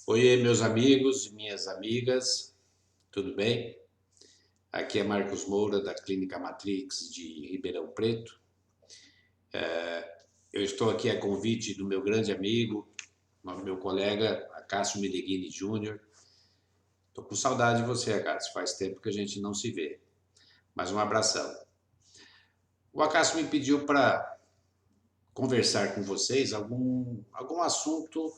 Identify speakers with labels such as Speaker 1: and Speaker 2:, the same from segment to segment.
Speaker 1: Oiê, meus amigos e minhas amigas, tudo bem? Aqui é Marcos Moura, da Clínica Matrix de Ribeirão Preto. Eu estou aqui a convite do meu grande amigo, meu colega, Acácio Meneghini Júnior. Estou com saudade de você, Acácio, faz tempo que a gente não se vê. Mas um abração. O Acácio me pediu para conversar com vocês algum assunto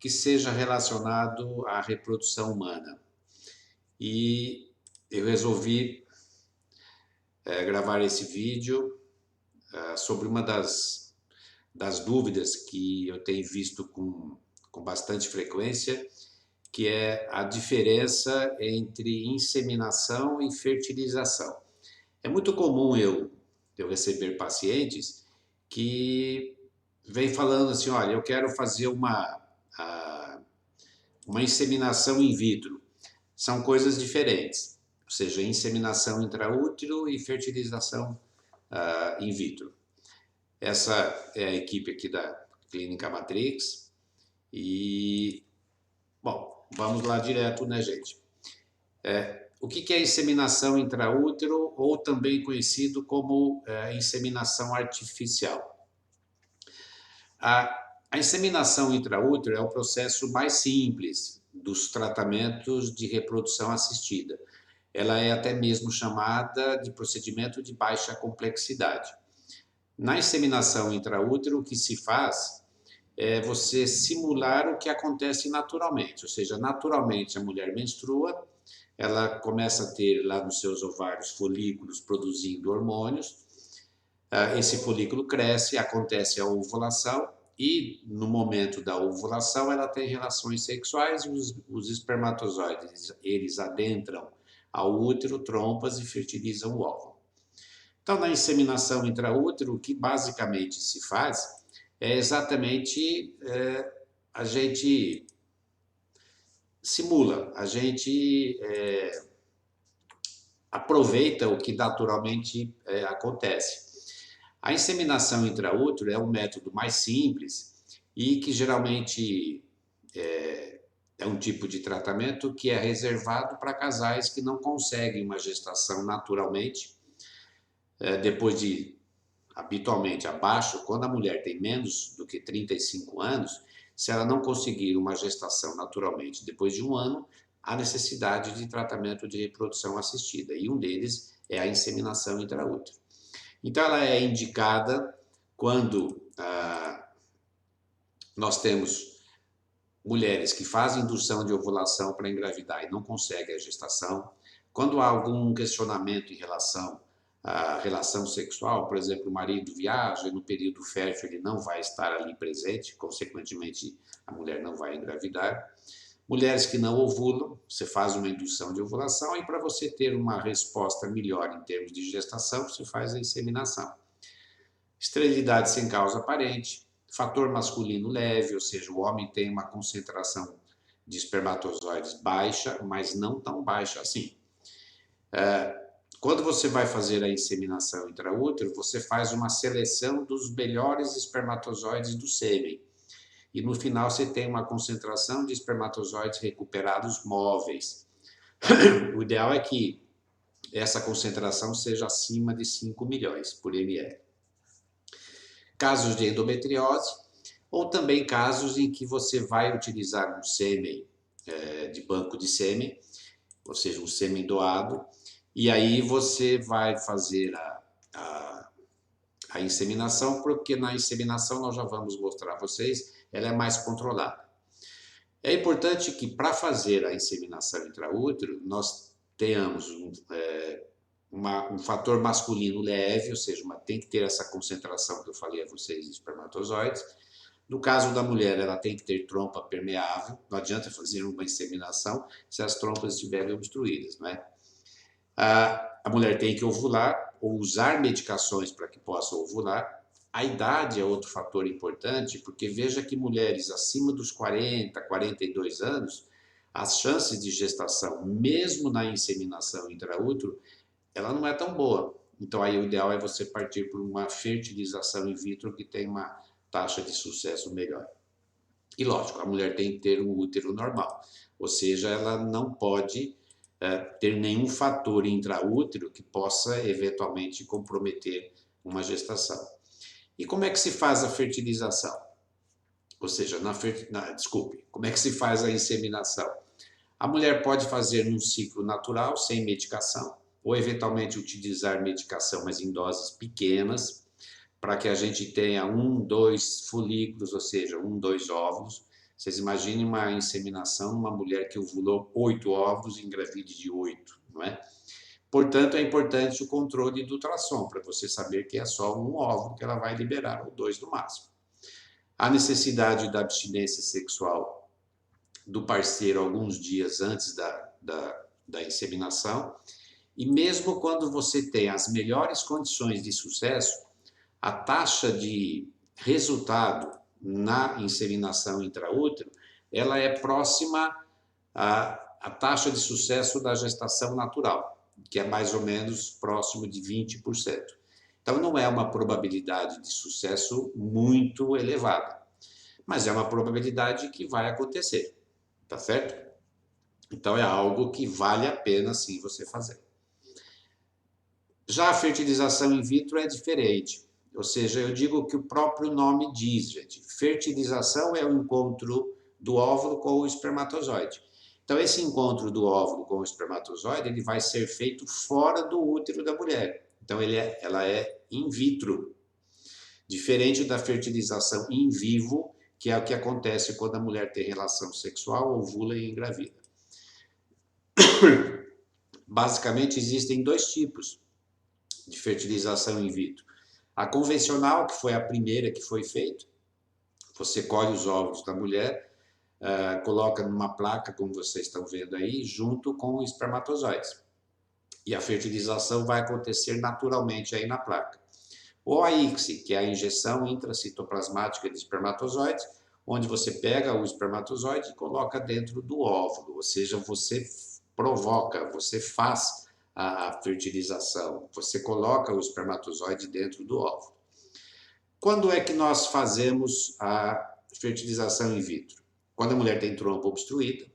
Speaker 1: que seja relacionado à reprodução humana. E eu resolvi gravar esse vídeo sobre uma das dúvidas que eu tenho visto com bastante frequência, que é a diferença entre inseminação e fertilização. É muito comum eu receber pacientes que vêm falando assim, olha, eu quero fazer uma inseminação in vitro. São coisas diferentes, ou seja, inseminação intraútero e fertilização in vitro. Essa é a equipe aqui da Clínica Matrix e, bom, vamos lá direto, né, gente? O que é inseminação intraútero ou também conhecido como inseminação artificial? A inseminação intraútero é o processo mais simples dos tratamentos de reprodução assistida. Ela é até mesmo chamada de procedimento de baixa complexidade. Na inseminação intraútero, o que se faz é você simular o que acontece naturalmente, ou seja, naturalmente a mulher menstrua, ela começa a ter lá nos seus ovários folículos produzindo hormônios, esse folículo cresce, acontece a ovulação e no momento da ovulação ela tem relações sexuais e os espermatozoides, eles adentram ao útero, trompas e fertilizam o óvulo. Então, na inseminação intraútero, o que basicamente se faz é exatamente a gente simula, a gente aproveita o que naturalmente acontece. A inseminação intraútero é um método mais simples e que geralmente é um tipo de tratamento que é reservado para casais que não conseguem uma gestação naturalmente, depois de habitualmente abaixo, quando a mulher tem menos do que 35 anos, se ela não conseguir uma gestação naturalmente depois de um ano, há necessidade de tratamento de reprodução assistida, e um deles é a inseminação intraútero. Então, ela é indicada quando nós temos mulheres que fazem indução de ovulação para engravidar e não conseguem a gestação, quando há algum questionamento em relação à relação sexual, por exemplo, o marido viaja e no período fértil ele não vai estar ali presente, consequentemente a mulher não vai engravidar. Mulheres que não ovulam, você faz uma indução de ovulação e para você ter uma resposta melhor em termos de gestação, você faz a inseminação. Esterilidade sem causa aparente, fator masculino leve, ou seja, o homem tem uma concentração de espermatozoides baixa, mas não tão baixa assim. Quando você vai fazer a inseminação intraútero, você faz uma seleção dos melhores espermatozoides do sêmen. E no final você tem uma concentração de espermatozoides recuperados móveis. O ideal é que essa concentração seja acima de 5 milhões por ml. Casos de endometriose, ou também casos em que você vai utilizar um sêmen de banco de sêmen, ou seja, um sêmen doado, e aí você vai fazer a inseminação, porque na inseminação nós já vamos mostrar a vocês, ela é mais controlada. É importante que para fazer a inseminação intraútero, nós tenhamos um fator masculino leve, ou seja, tem que ter essa concentração que eu falei a vocês de espermatozoides. No caso da mulher, ela tem que ter trompa permeável, não adianta fazer uma inseminação se as trompas estiverem obstruídas, não é? A mulher tem que ovular ou usar medicações para que possa ovular. A idade é outro fator importante, porque veja que mulheres acima dos 40, 42 anos, as chances de gestação, mesmo na inseminação intraútero, ela não é tão boa. Então, aí o ideal é você partir por uma fertilização in vitro que tem uma taxa de sucesso melhor. E lógico, a mulher tem que ter um útero normal, ou seja, ela não pode ter nenhum fator intraútero que possa eventualmente comprometer uma gestação. E como é que se faz a fertilização? Ou seja, desculpe, como é que se faz a inseminação? A mulher pode fazer num ciclo natural, sem medicação, ou eventualmente utilizar medicação, mas em doses pequenas, para que a gente tenha um, dois folículos, ou seja, um, dois óvulos. Vocês imaginem uma inseminação, uma mulher que ovulou 8 óvulos e engravide de 8, não é? Portanto, é importante o controle do ultrassom, para você saber que é só um óvulo que ela vai liberar, ou dois no máximo. A necessidade da abstinência sexual do parceiro alguns dias antes da inseminação, e mesmo quando você tem as melhores condições de sucesso, a taxa de resultado na inseminação intraútero, ela é próxima à taxa de sucesso da gestação natural, que é mais ou menos próximo de 20%. Então, não é uma probabilidade de sucesso muito elevada, mas é uma probabilidade que vai acontecer, tá certo? Então, é algo que vale a pena, sim, você fazer. Já a fertilização in vitro é diferente. Ou seja, eu digo o que o próprio nome diz, gente. Fertilização é o encontro do óvulo com o espermatozoide. Então, esse encontro do óvulo com o espermatozoide, ele vai ser feito fora do útero da mulher. Então, ela é in vitro. Diferente da fertilização in vivo, que é o que acontece quando a mulher tem relação sexual, ovula e engravida. Basicamente, existem dois tipos de fertilização in vitro. A convencional, que foi a primeira que foi feita, você colhe os óvulos da mulher, coloca numa placa, como vocês estão vendo aí, junto com espermatozoides. E a fertilização vai acontecer naturalmente aí na placa. Ou a ICSI, que é a injeção intracitoplasmática de espermatozoides, onde você pega o espermatozoide e coloca dentro do óvulo, ou seja, você provoca, você faz a fertilização, você coloca o espermatozoide dentro do óvulo. Quando é que nós fazemos a fertilização in vitro? Quando a mulher tem trompa obstruída,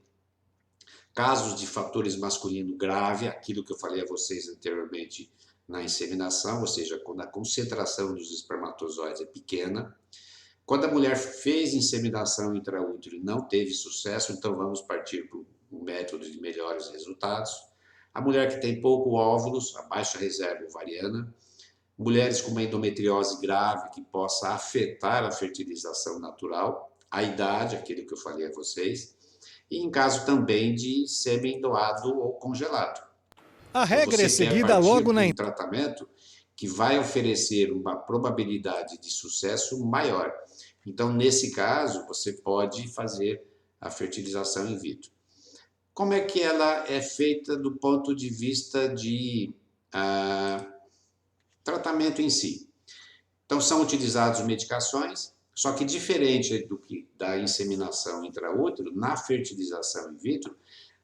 Speaker 1: casos de fatores masculino grave, aquilo que eu falei a vocês anteriormente na inseminação, ou seja, quando a concentração dos espermatozoides é pequena. Quando a mulher fez inseminação intraútero e não teve sucesso, então vamos partir para um método de melhores resultados. A mulher que tem pouco óvulos, a baixa reserva ovariana, mulheres com uma endometriose grave que possa afetar a fertilização natural, a idade, aquilo que eu falei a vocês, e em caso também de sêmen doado ou congelado.
Speaker 2: A
Speaker 1: Então
Speaker 2: regra é
Speaker 1: você quer
Speaker 2: seguida
Speaker 1: partir
Speaker 2: logo
Speaker 1: para
Speaker 2: na.
Speaker 1: um tratamento que vai oferecer uma probabilidade de sucesso maior. Então, nesse caso, você pode fazer a fertilização in vitro. Como é que ela é feita do ponto de vista de tratamento em si? Então, são utilizadas medicações, só que diferente da inseminação intraútero, na fertilização in vitro,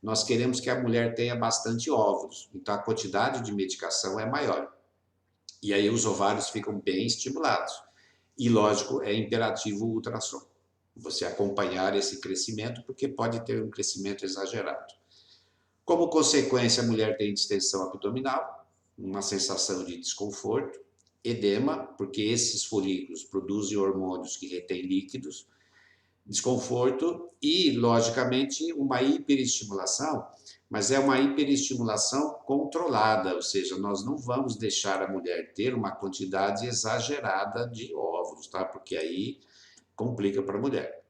Speaker 1: nós queremos que a mulher tenha bastante óvulos, então a quantidade de medicação é maior. E aí os ovários ficam bem estimulados. E, lógico, é imperativo o ultrassom. Você acompanhar esse crescimento, porque pode ter um crescimento exagerado. Como consequência, a mulher tem distensão abdominal, uma sensação de desconforto, edema, porque esses folículos produzem hormônios que retêm líquidos, desconforto e, logicamente, uma hiperestimulação, mas é uma hiperestimulação controlada, ou seja, nós não vamos deixar a mulher ter uma quantidade exagerada de óvulos, tá? Porque aí complica para a mulher.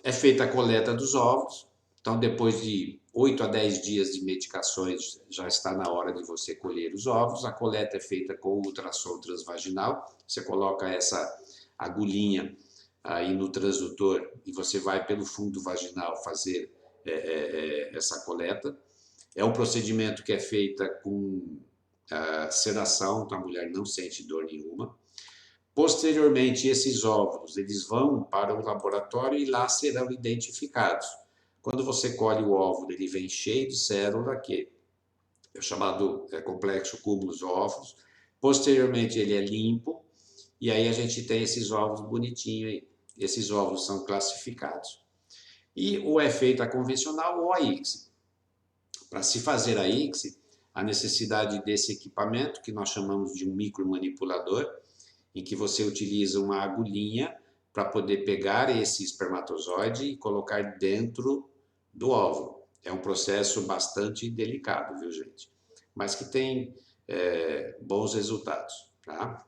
Speaker 1: É feita a coleta dos óvulos, então depois de 8 a 10 dias de medicações já está na hora de você colher os óvulos. A coleta é feita com ultrassom transvaginal, você coloca essa agulhinha aí no transdutor e você vai pelo fundo vaginal fazer essa coleta. É um procedimento que é feita com sedação, então a mulher não sente dor nenhuma. Posteriormente, esses óvulos eles vão para o laboratório e lá serão identificados. Quando você colhe o óvulo, ele vem cheio de célula, que é o chamado complexo cúmulos óvulos. Posteriormente, ele é limpo, e aí a gente tem esses óvulos bonitinhos aí. esses óvulos são classificados. E ou é feita a convencional ou a ICSI. Para se fazer a ICSI, a necessidade desse equipamento, que nós chamamos de um micromanipulador, em que você utiliza uma agulhinha para poder pegar esse espermatozoide e colocar dentro do óvulo. É um processo bastante delicado, viu, gente? Mas que tem bons resultados, tá?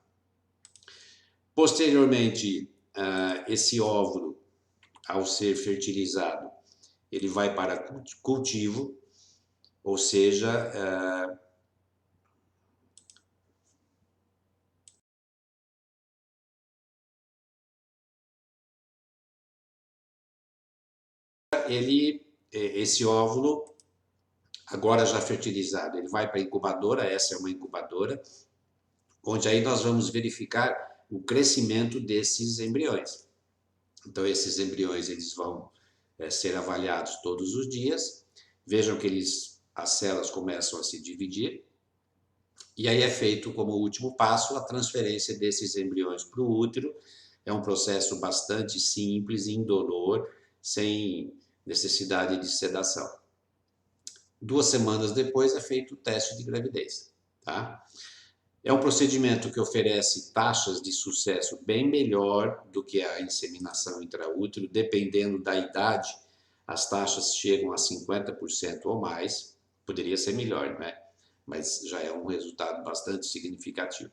Speaker 1: Posteriormente, esse óvulo, ao ser fertilizado, ele vai para cultivo, ou seja, esse óvulo, agora já fertilizado, ele vai para a incubadora, essa é uma incubadora, onde aí nós vamos verificar o crescimento desses embriões. Então, esses embriões eles vão ser avaliados todos os dias, vejam que as células começam a se dividir, e aí é feito como último passo a transferência desses embriões para o útero. É um processo bastante simples, indolor, sem necessidade de sedação. 2 semanas depois é feito o teste de gravidez, tá? É um procedimento que oferece taxas de sucesso bem melhor do que a inseminação intraútero, dependendo da idade, as taxas chegam a 50% ou mais, poderia ser melhor, né? Mas já é um resultado bastante significativo.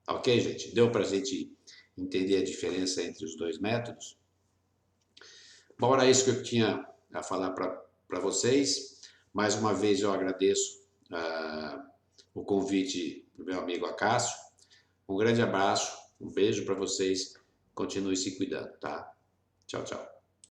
Speaker 1: Ok, gente? Deu para a gente entender a diferença entre os dois métodos? Bom, era isso que eu tinha a falar para vocês. Mais uma vez eu agradeço o convite do meu amigo Acácio. Um grande abraço, um beijo para vocês. Continue se cuidando, tá? Tchau, tchau.